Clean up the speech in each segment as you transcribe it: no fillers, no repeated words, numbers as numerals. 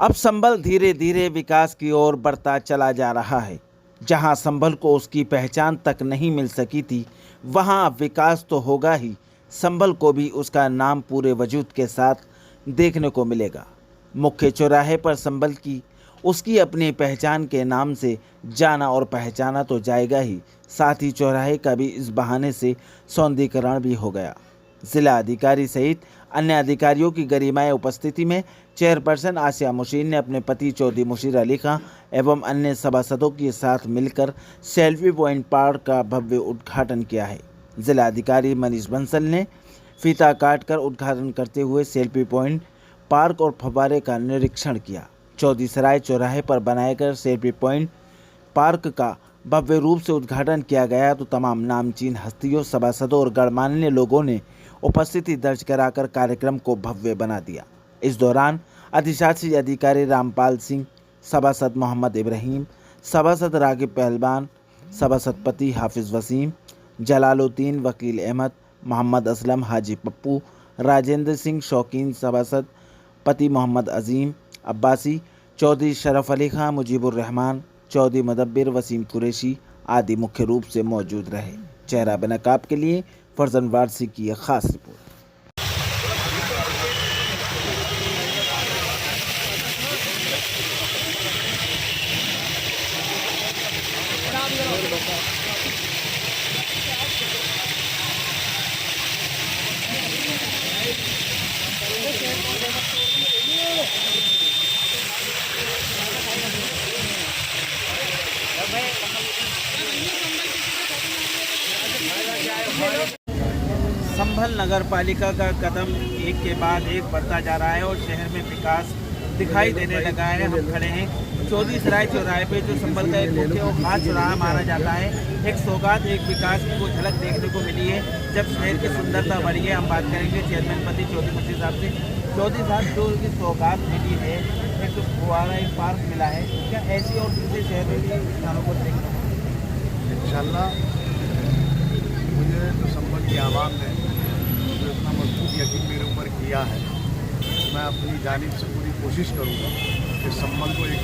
अब संभल धीरे धीरे विकास की ओर बढ़ता चला जा रहा है। जहां संभल को उसकी पहचान तक नहीं मिल सकी थी, वहां अब विकास तो होगा ही, संभल को भी उसका नाम पूरे वजूद के साथ देखने को मिलेगा। मुख्य चौराहे पर संभल की उसकी अपनी पहचान के नाम से जाना और पहचाना तो जाएगा ही, साथ ही चौराहे का भी इस बहाने से सौंदर्यीकरण भी हो गया। जिला अधिकारी सहित अन्य अधिकारियों की गरिमाए उपस्थिति में चेयरपर्सन आसिया मुशीर ने अपने पति चौधरी मुशीर अली खां एवं अन्य सभासदों के साथ मिलकर सेल्फी पॉइंट पार्क का भव्य उद्घाटन किया है। जिला अधिकारी मनीष बंसल ने फीता काटकर उद्घाटन करते हुए सेल्फी पॉइंट पार्क और फव्वारे का निरीक्षण किया। चौधरी सराय चौराहे पर बनाए गए सेल्फी पॉइंट पार्क का भव्य रूप से उद्घाटन किया गया तो तमाम नामचीन हस्तियों, सभासदों और गणमान्य लोगों ने उपस्थिति दर्ज कराकर कार्यक्रम को भव्य बना दिया। इस दौरान अधिशासी अधिकारी रामपाल सिंह, सभासद मोहम्मद इब्राहिम, सभासद रागिब पहलवान, सभासद पति हाफिज वसीम, जलालुद्दीन, वकील अहमद, मोहम्मद असलम, हाजी पप्पू, राजेंद्र सिंह शौकीन, सभासद पति मोहम्मद अजीम अब्बासी, चौधरी शरफ अली खां, मुजीबुर रहमान, चौधरी मुदब्बिर, वसीम कुरैशी आदि मुख्य रूप से मौजूद रहे। चेहरा बेनकाब के लिए फरजन वारसी की यह खास रिपोर्ट। संभल नगर पालिका का कदम एक के बाद एक बढ़ता जा रहा है और शहर में विकास दिखाई देने लगा है। हम खड़े हैं चौधरी सराय चौराहे पे, जो संभल का एक मुख्य और खास चौराहा माना जाता है। एक सौगात, एक विकास की वो झलक देखने को मिली है जब शहर की सुंदरता बढ़ी है। हम बात करेंगे चेयरमैन पति चौधरी मुशीर साहब से। चौधरी साहब, जो की सौगात मिली है, एक फुवारा, एक पार्क मिला है, क्या ऐसी और दूसरे शहरों के स्थानों को देखना इंशाल्लाह? मुझे तो संभल की आवाम ने जो इतना मजबूत यकीन मेरे ऊपर किया है, मैं अपनी जानिब से पूरी कोशिश करूँगा कि संभल को एक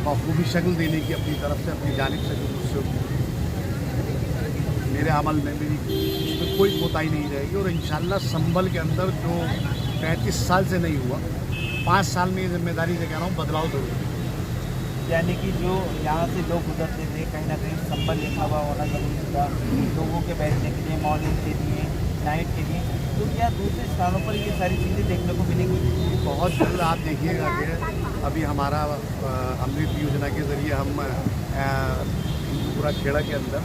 बखूबी शक्ल देने की अपनी तरफ से, अपनी जानिब से जो मुझसे मेरे अमल में मेरी उसमें कोई कोताही नहीं रहेगी। और इंशाल्लाह संभल के अंदर जो 35 साल से नहीं हुआ, 5 साल में ये जिम्मेदारी से कह रहा हूँ, बदलाव जरूर। यानी कि जो यहाँ से लोग गुजरते थे, कहीं ना कहीं संभल लिखा हुआ होना जरूरी था लोगों के बैठने के लिए, मॉर्निंग के लिए, नाइट के लिए, तो क्या दूसरे स्थानों पर ये सारी चीज़ें देखने को मिलेंगी? बहुत जल्द आप देखिएगा कि अभी हमारा अमृत योजना के ज़रिए हम पूरा खेड़ा के अंदर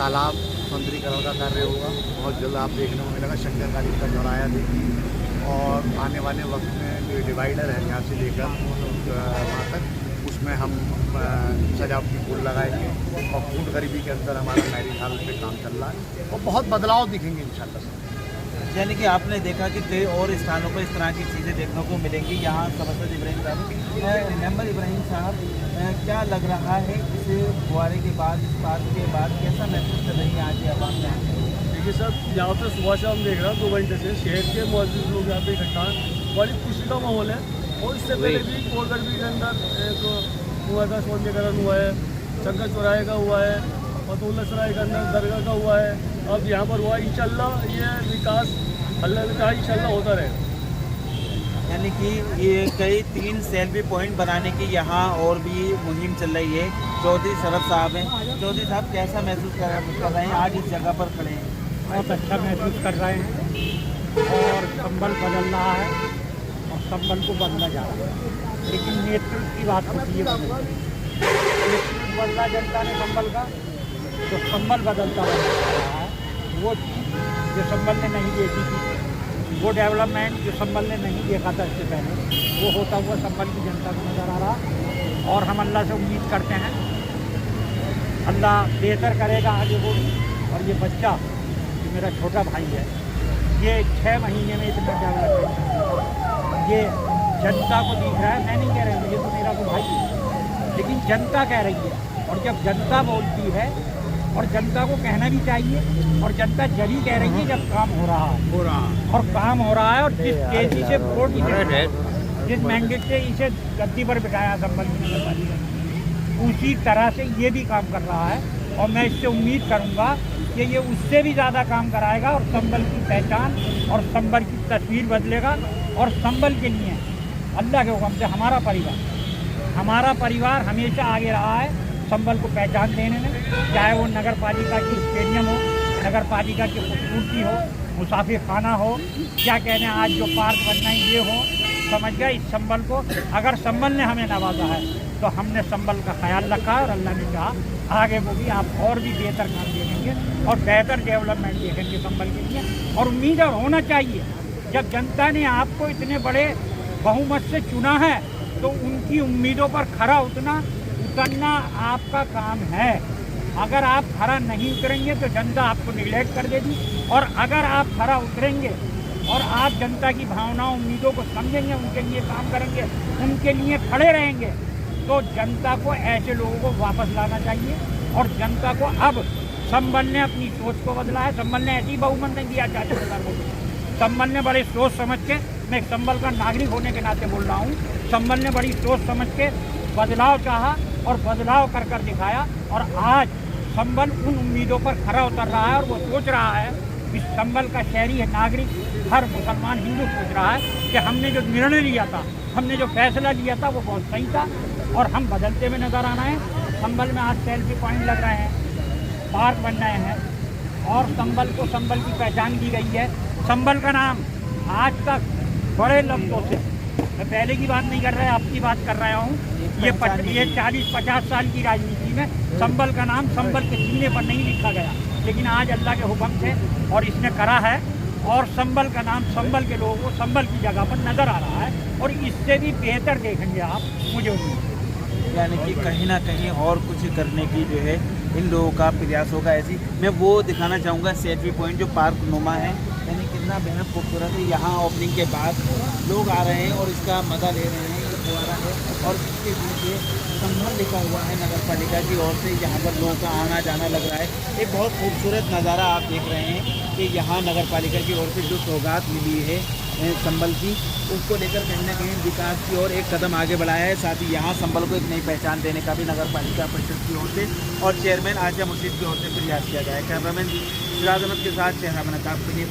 तालाब सौंदर्यीकरण का कार्य होगा। बहुत जल्द आप देखने को मिलेगा। शंकर काली का चौराया देखिए, और आने वाले वक्त में जो डिवाइडर है यहाँ से लेकर वहाँ तक, उसमें हम सजावटी फूल लगाएंगे। और फूड गरीबी के अंदर हमारा मैरिज हॉल पे काम चल रहा है और बहुत बदलाव दिखेंगे इंशाल्लाह से। यानी कि आपने देखा कि कई और स्थानों पर इस तरह की चीज़ें देखने को मिलेंगी। यहाँ सभासद इब्राहिम साहब, मेंबर इब्राहिम साहब, क्या लग रहा है इस फुवारे के बाद, इस पार्क के बाद, कैसा महसूस कर रही है आज ये आवाम यहाँ? देखिए सर, यहाँ पर सुबह से हम देख रहे हैं 2 घंटे से शहर के मौजूद लोग यहाँ पे इकट्ठा हैं। बड़ी खुशी का माहौल है। और इससे पहले भी कोलगढ़ी के अंदर एक कुआं का सौंदर्यीकरण हुआ है, शंकर चौराहे का हुआ है, फतुल्ला सराय के अंदर दरगाह का हुआ है, अब यहाँ पर हुआ। इंशाल्लाह ये विकास अल्लाह ने कहा इंशाल्लाह होता रहेगा। यानी कि ये कई 3 सेल्फी पॉइंट बनाने की यहाँ और भी मुहिम चल रही है। चौधरी शरफ साहब हैं। चौधरी साहब, कैसा महसूस कर रहे हैं आज इस जगह पर खड़े हैं? बहुत अच्छा महसूस कर रहे हैं और संभल बदल रहा है और संभल को बदला जा रहा है। लेकिन नेतृत्व की बात होती है, नेतृत्व बदला जनता ने संभल का, तो संभल बदलता रहा है। वो चीज़ जो संभल ने नहीं देखी थी, वो डेवलपमेंट जो संभल ने नहीं देखा था इससे पहले, वो होता हुआ संभल की जनता को नज़र आ रहा। और हम अल्लाह से उम्मीद करते हैं अल्लाह बेहतर करेगा आगे वो। और ये बच्चा जो मेरा छोटा भाई है, ये 6 महीने में इतना डेवलपमेंट, ये जनता को दिख रहा है। मैं नहीं कह रहा हूँ, ये तो मेरा तो भाई है, लेकिन जनता कह रही है। और जब जनता बोलती है, और जनता को कहना भी चाहिए, और जनता जब ही कह रही है जब काम हो रहा है, और काम हो रहा है। और जिस तेजी से वोट जिस मैंडेट से इसे गद्दी पर बिठाया संबल की नगर पालिका ने, उसी तरह से ये भी काम कर रहा है। और मैं इससे उम्मीद करूंगा कि ये उससे भी ज़्यादा काम कराएगा और संबल की पहचान और संबल की तस्वीर बदलेगा। और संबल के लिए अल्लाह के हुक्म से हमारा परिवार हमेशा आगे रहा है संबल को पहचान देने में, चाहे वो नगर पालिका की स्टेडियम हो, नगर पालिका की खूबसूरती हो, मुसाफिर खाना हो, क्या कहने आज जो पार्क बनना है ये हो, समझ गए। इस संबल को अगर संबल ने हमें नवाजा है तो हमने संबल का ख्याल रखा है और अल्लाह ने कहा आगे वो भी आप और भी बेहतर काम देखेंगे और बेहतर डेवलपमेंट देखेंगे संबल के लिए। और उम्मीद होना चाहिए, जब जनता ने आपको इतने बड़े बहुमत से चुना है तो उनकी उम्मीदों पर खरा उतरना आपका काम है। अगर आप खरा नहीं उतरेंगे तो जनता आपको निगलेक्ट कर देगी, और अगर आप खरा उतरेंगे और आप जनता की भावनाओं उम्मीदों को समझेंगे, उनके लिए काम करेंगे, उनके लिए खड़े रहेंगे, तो जनता को ऐसे लोगों को वापस लाना चाहिए। और जनता को अब संबल ने अपनी सोच को बदला है। संबल ने ऐसी बहुमत नहीं दिया चाचा सरकार को, संबल ने बड़ी सोच समझ के, मैं संबल का नागरिक होने के नाते बोल रहा हूँ, संबल ने बड़ी सोच समझ के बदलाव चाहा और बदलाव कर दिखाया। और आज संबल उन उम्मीदों पर खरा उतर रहा है और वो सोच रहा है कि संबल का शहरी है, नागरिक, हर मुसलमान हिंदू सोच रहा है कि हमने जो निर्णय लिया था, हमने जो फैसला लिया था वो बहुत सही था और हम बदलते हुए नज़र आना है। संबल में आज सेल्फी पॉइंट लग रहे हैं, पार्क बन रहे हैं और संबल को संबल की पहचान दी गई है। संबल का नाम आज तक बड़े लफ्ज़ों से, मैं पहले की बात नहीं कर रहा, आपकी बात कर रहा हूँ, ये 40-50 साल की राजनीति में संबल का नाम संबल के सीने पर नहीं लिखा गया, लेकिन आज अल्लाह के हुक्म से और इसने करा है और संबल का नाम संबल के लोगों को संबल की जगह पर नज़र आ रहा है और इससे भी बेहतर देखेंगे आप, मुझे उम्मीद है। यानी कि कहीं ना कहीं और कुछ करने की जो है इन लोगों का प्रयास होगा। ऐसी मैं वो दिखाना चाहूँगा सेल्फी पॉइंट जो पार्क नुमा है, यानी कितना बेहद खूबसूरत है। यहाँ ओपनिंग के बाद लोग आ रहे हैं और इसका मज़ा ले रहे हैं। ये फुवारा है और इसके पीछे संबल लिखा हुआ है नगर पालिका की ओर से, यहाँ पर लोगों का आना जाना लग रहा है। एक बहुत खूबसूरत नज़ारा आप देख रहे हैं कि यहाँ नगर पालिका की ओर से जो सौगात मिली है संबल की, उसको लेकर कहीं ना कहीं विकास की ओर एक कदम आगे बढ़ाया है। साथ ही यहाँ संबल को एक नई पहचान देने का भी नगर पालिका परिषद की ओर से और चेयरमैन आसिया मुर्शीद की ओर से प्रयास किया गया है। कैमरामैन सिराज अहमद के साथ चेहरा बनाता आपके लिए